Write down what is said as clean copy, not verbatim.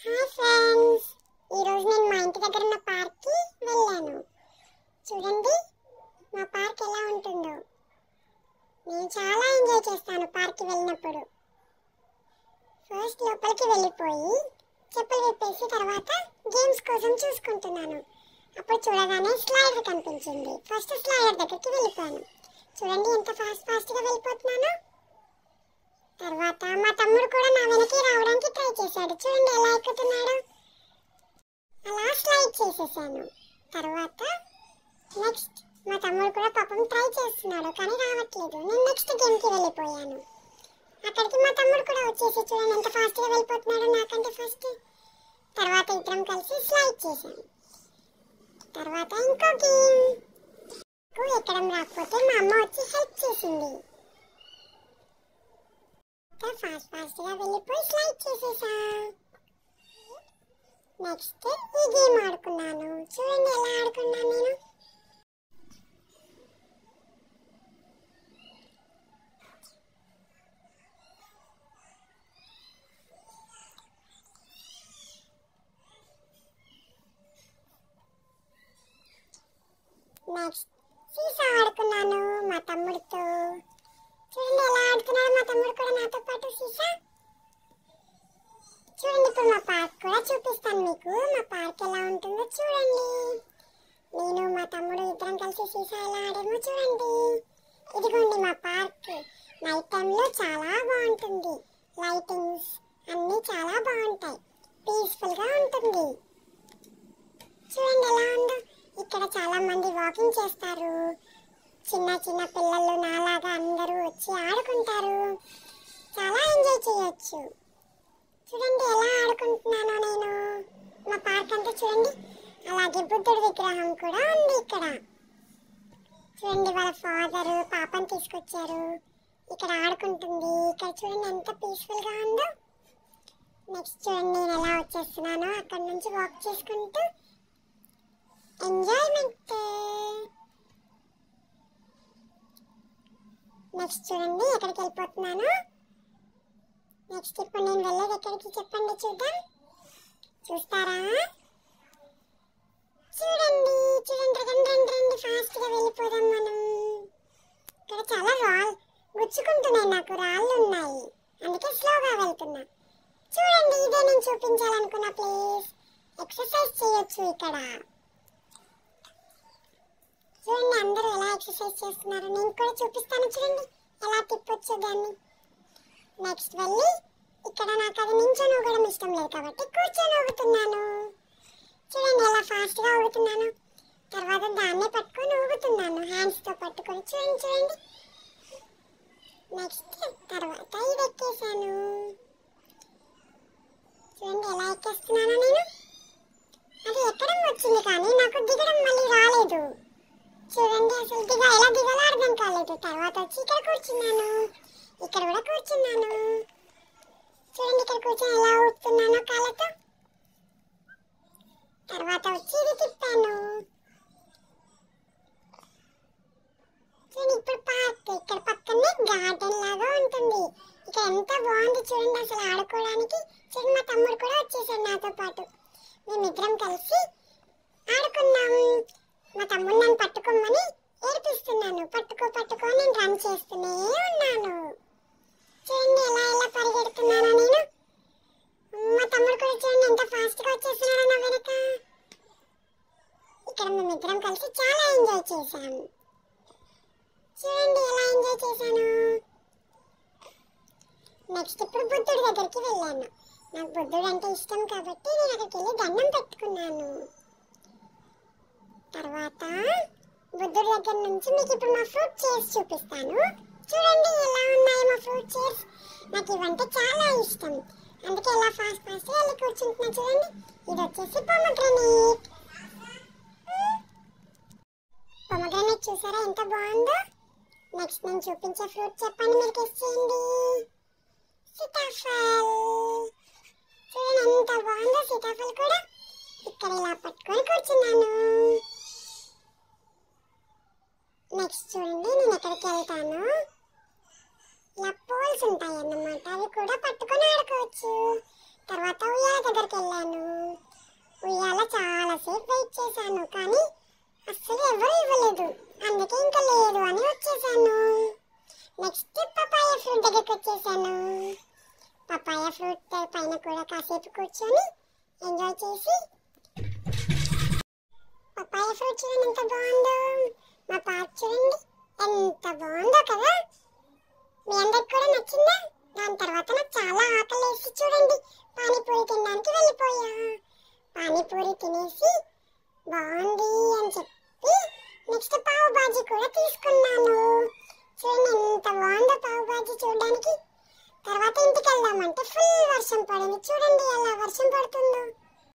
Hi friends, ఈరోజు నేను మా ఇంటి దగ్గర ఉన్న పార్క్కి వెళ్ళాను. చూడండి మా పార్క్ ఎలా ఉంటుందో. నేను చాలా ఎంజాయ్ చేస్తాను పార్క్కి వెళ్ళినప్పుడు. ఫస్ట్ లోపలికి వెళ్ళిపోయి చెప్పులు విప్పేసి తర్వాత గేమ్స్ కోసం చూసుకుంటున్నాను. అప్పుడు చూడగానే స్లైడర్ కనిపించింది. ఫస్ట్ స్లైడర్ దగ్గరికి వెళ్ళిపోయాను. చూడండి ఎంత ఫాస్ట్గా వెళ్ళిపోతున్నాను. తర్వాత మా తమ్ముడు కూడా నా వెనక్కి రావడానికి ట్రై చేశాడు. చూడండి ఎలా ఎక్కుతున్నాడు. అలా స్లైడ్ చేసేసాను. తర్వాత నెక్స్ట్ మా తమ్ముడు కూడా పాపం ట్రై చేస్తున్నాడు కానీ రావట్లేదు. నేను నెక్స్ట్ గేమ్కి వెళ్ళిపోయాను. అక్కడికి మా తమ్ముడు కూడా వచ్చేసి చూడండి ఎంత ఫాస్ట్గా వెళ్ళిపోతున్నాడు నాకంటే ఫస్ట్. తర్వాత ఇద్దరం కలిసి స్లైడ్ చేశాను. తర్వాత ఇంకో గేమ్ ఎక్కడం రాకపోతే మా అమ్మ వచ్చి హెల్ప్ చేసింది. ఫాస్ట్గా వెళ్ళిపోయి స్లైడ్ చేసేసా. నెక్స్ట్ ఈ గేమ్ ఆడుకున్నాను. చూడండి ఎలా ఆడుకున్నాను నేను. నెక్స్ట్ సీసా ఆడుకున్నాను మా తమ్ముడితో. చూడండి ఎలా ఆడుతున్నాడు మా తమ్ముడు కూడా నాతో పాటు సీసా. చూడండి ఇప్పుడు మా పార్క్ కూడా చూపిస్తాను మీకు. మా పార్క్ ఎలా ఉంటుందో చూడండి. నేను మా తమ్ముడు ఇద్దరం కలిసి సీసా ఎలా ఆడామో చూడండి. ఇదిగోండి మా పార్క్. నైట్ టైంలో చాలా బాగుంటుంది. లైటింగ్స్ అన్నీ చాలా బాగుంటాయి. పీస్ఫుల్గా ఉంటుంది. చూడండి ఎలా ఉందో. ఇక్కడ చాలా మంది వాకింగ్ చేస్తారు. చిన్న చిన్న పిల్లలు నాలాగా అందరూ వచ్చి ఆడుకుంటారు. చాలా ఎంజాయ్ చేయొచ్చు. చూడండి ఎలా ఆడుకుంటున్నానో నేను. మా పార్క్ అంతా చూడండి. అలాగే బుద్ధుడి విగ్రహం కూడా ఉంది ఇక్కడ. చూడండి వాళ్ళ ఫాదర్ పాపని తీసుకొచ్చారు. ఇక్కడ ఆడుకుంటుంది. ఇక్కడ చూడండి ఎంత పీస్ఫుల్గా ఉందో. నెక్స్ట్ చూడండి నేను ఎలా వచ్చేస్తున్నానో అక్కడ నుంచి వాక్ చేసుకుంటూ ఎంజాయ్మెంట్. నెక్స్ట్ చూడండి ఎక్కడికి వెళ్ళిపోతున్నాను. నెక్స్ట్ ఇప్పుడు నేను వెళ్ళేది ఎక్కడికి చెప్పండి చూద్దాం. చూస్తారా? చూడండి చూడండి రండి రండి ఫాస్ట్గా వెళ్ళిపోదాం మనం. ఇక్కడ చాలా గుచ్చుకుంటున్నాయి, నాకు రాళ్ళు ఉన్నాయి, అందుకే స్లోగా వెళ్తున్నా. చూడండి ఇదే నేను చూపించాలనుకున్న ప్లేస్. ఎక్సర్సైజ్ చేయొచ్చు ఇక్కడ. చూడండి అందరూ ఎలా ఎక్సర్సైజ్ చేస్తున్నారు. నేను కూడా చూపిస్తాను చూడండి ఎలా తిప్పొచ్చు దాన్ని. నెక్స్ట్ వెళ్ళి ఇక్కడ నాకు అది నించొని ఊగడం ఇష్టం లేదు కాబట్టి కూర్చొని ఊగుతున్నాను. చూడండి ఎలా ఫాస్ట్గా ఊగుతున్నాను. తర్వాత దాన్నే పట్టుకొని ఊగుతున్నాను హ్యాండ్స్తో పట్టుకొని. చూడండి చూడండి. నెక్స్ట్ తర్వాత ఇది ఎక్కేసాను. చూడండి ఎలా ఎక్కేస్తున్నాను నేను. అది ఎక్కడం వచ్చింది కానీ నాకు దిగడం మళ్ళీ రాలేదు. చూడండి అసలు ఎలా దిగాలో అర్థం కాలేదు. తర్వాత వచ్చి ఇక్కడ కూర్చున్నాను. ఇక్కడ కూడా కూర్చున్నాను. చూడండి ఇక్కడ కూర్చొని ఎలా ఊపుతున్నానో కాళ్ళతో. తర్వాత వచ్చి ఇది తిప్పాను. చూడండి ఇప్పుడు పార్క్. ఇక్కడ పక్కనే గార్డెన్ లాగా ఉంటుంది. ఇక్కడ ఎంత బాగుంది చూడండి అసలు ఆడుకోవడానికి. చూడండి మా తమ్ముడు కూడా వచ్చేసాడు నాతో పాటు. మేమిద్దరం కలిసి ఆడుకున్నాం. మా తమ్ముడు నన్ను పట్టుకోమని ఏడిపిస్తున్నాను. పట్టుకో నేను రన్ చేస్తూనే ఉన్నాను. చూడండి ఎలా ఎలా పరిగెడుతున్నానో నేను. మా తమ్ముడు కూడా చూడండి ఎంత ఫాస్ట్గా వచ్చేస్తున్నాడో నా వెనక. ఇక్కడ మేమిద్దరం కలిసి చాలా ఎంజాయ్ చేశాం. చూడండి ఎలా ఎంజాయ్ చేశాను. నెక్స్ట్ ఇప్పుడు బుద్ధుడి దగ్గరికి వెళ్ళాను. నాకు బుద్ధుడు అంటే ఇష్టం కాబట్టి నేను అక్కడికి వెళ్ళి దండం పెట్టుకున్నాను. తర్వాత బుద్ధుడి దగ్గర నుంచి మీకు ఇప్పుడు మా ఫ్రూట్ చైర్స్ చూపిస్తాను. చూడండి ఎలా ఉన్నాయి మా ఫ్రూట్ చైర్స్. నాకు ఇవంటే చాలా ఇష్టం, అందుకే ఎలా ఫాస్ట్గా వెళ్ళి కూర్చుంటున్నా. చూడండి ఇది వచ్చేసి పొమగ్రనేట్. పొమగ్రనేట్ చూసారా ఎంత బాగుందో. నెక్స్ట్ నేను చూపించే ఫ్రూట్ చెప్పండి మీరు గెస్ చేయండి. సీతాఫల్. చూడండి ఎంత బాగుందో సీతాఫల్ కూడా. ఇక్కడ ఇలా పట్టుకొని కూర్చున్నాను. నెక్స్ట్ చూడండి నేను ఎక్కడికి వెళ్తాను. ఇలా పోల్స్ ఉంటాయి అన్నమాట, అవి కూడా పట్టుకొని ఆడుకోవచ్చు. తర్వాత ఉయ్యాల దగ్గరికి వెళ్ళాను. ఫ్రూట్ దగ్గరికి వచ్చేసాను. పపాయ ఫ్రూట్ పైన కూడా కాసేపు కూర్చొని ఎంజాయ్ చేసి, పపాయ ఫ్రూట్ చూడండి ఎంత బాగుందో, మా పార్క్ చూడండి ఎంత బాగుందో కదా. మీ అందరికి కూడా నచ్చిందా? దాని తర్వాత నాకు చాలా ఆకలి వేసి చూడండి పానీపూరి తినడానికి వెళ్ళిపోయా. పానీపూరి తినేసి బాగుంది అని చెప్పి నెక్స్ట్ పావు బాజీ కూడా తీసుకున్నాను. చూడండి ఎంత బాగుందో పావు బాజీ చూడడానికి. తర్వాత ఇంటికి వెళ్దామంటే ఫుల్ వర్షం పడింది. చూడండి ఎలా వర్షం పడుతుందో.